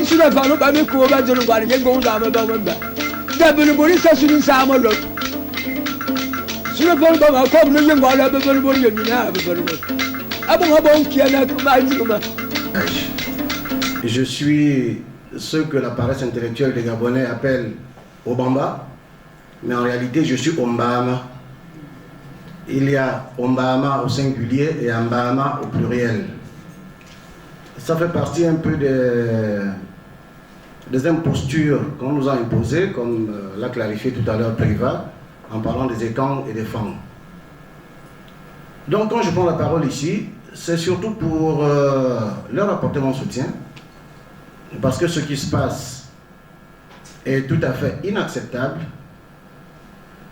Sula fanu ba mi ko ba jenu ba ni ngon da ma ba ma ba. Da bu ni bo ni sa su ni sa ma lo. Sula fanu ba ma ko ni ngon la ba ba ni bo ni ni na ba ba ni. Abo ha bon ki ana ko ba ni ko ma. Je suis ce que la paresse intellectuelle des Gabonais appelle Obamba, mais en réalité je suis Ombama. Il y a Ombama au singulier et Ambama au pluriel. Ça fait partie un peu des impostures qu'on nous a imposées, comme l'a clarifié tout à l'heure Priva, en parlant des écans et des femmes. Donc quand je prends la parole ici, c'est surtout pour leur apporter mon soutien, parce que ce qui se passe est tout à fait inacceptable,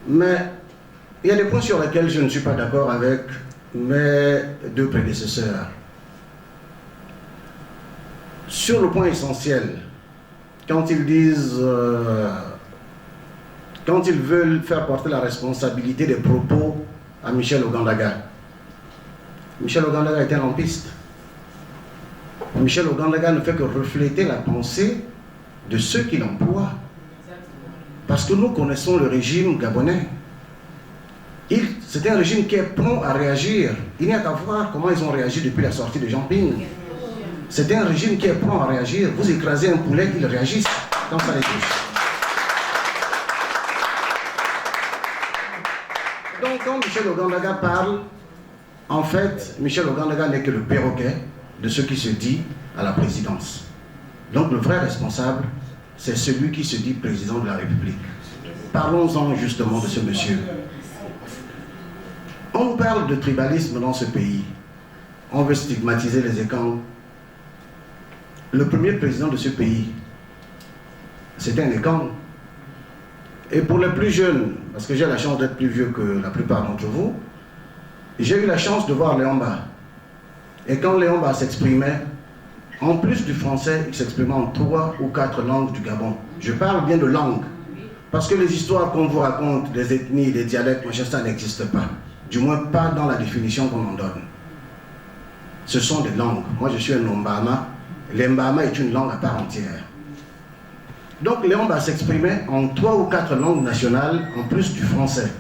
mais il y a des points sur lesquels je ne suis pas d'accord avec mes deux prédécesseurs. Sur le point essentiel, quand ils disent, quand ils veulent faire porter la responsabilité des propos à Michel Ogandaga. Michel Ogandaga est un lampiste. Michel Ogandaga ne fait que refléter la pensée de ceux qui l'emploient. Parce que nous connaissons le régime gabonais. C'est un régime qui est prompt à réagir. Il n'y a qu'à voir comment ils ont réagi depuis la sortie de Jean Ping. C'est un régime qui est prompt à réagir. Vous écrasez un poulet, ils réagissent quand ça les touche. Donc quand Michel Ogandaga parle, en fait, Michel Ogandaga n'est que le perroquet de ce qui se dit à la présidence. Donc le vrai responsable, c'est celui qui se dit président de la République. Parlons-en justement de ce monsieur. On parle de tribalisme dans ce pays. On veut stigmatiser les écans. Le premier président de ce pays, c'était un écan. Et pour les plus jeunes, parce que j'ai la chance d'être plus vieux que la plupart d'entre vous, j'ai eu la chance de voir Léomba. Et quand Léomba s'exprimait, en plus du français, il s'exprimait en 3 ou 4 langues du Gabon. Je parle bien de langue. Parce que les histoires qu'on vous raconte, des ethnies, des dialectes, ça n'existe pas. Du moins pas dans la définition qu'on en donne. Ce sont des langues. Moi je suis un Ombama. L'Embama est une langue à part entière. Donc Léomba s'exprimait en 3 ou 4 langues nationales, en plus du français.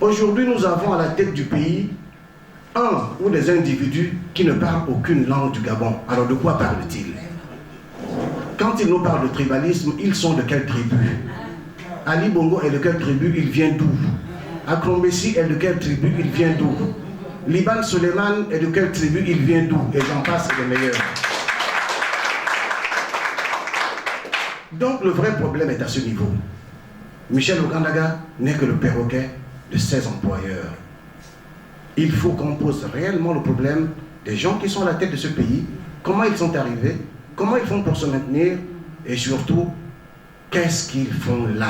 Aujourd'hui, nous avons à la tête du pays un ou des individus qui ne parlent aucune langue du Gabon. Alors de quoi parlent-ils? Quand ils nous parlent de tribalisme, ils sont de quelle tribu? Ali Bongo est de quelle tribu? Il vient d'où? Akrombessi est de quelle tribu? Il vient d'où? Liban Suleiman est de quelle tribu? Il vient d'où? Et j'en passe les meilleurs. Donc le vrai problème est à ce niveau. Michel Ogandaga n'est que le perroquet de ses employeurs. Il faut qu'on pose réellement le problème des gens qui sont à la tête de ce pays, comment ils sont arrivés, comment ils font pour se maintenir, et surtout, qu'est-ce qu'ils font là?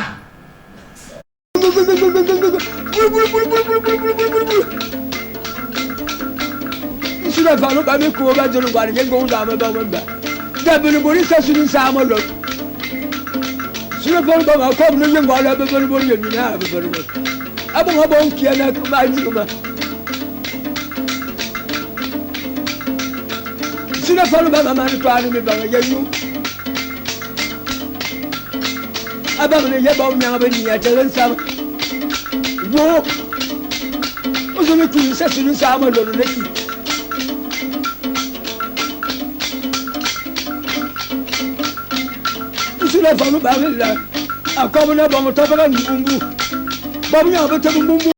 Si la femme va m'amener toi à nous, abandonner les bombes, mais en venir à tel ensemble. Bon, aujourd'hui, ça c'est une salle de l'équipe. Si la femme va là, à comme on a bon, on t'a pas un boum boum. Bon, on va te boum boum.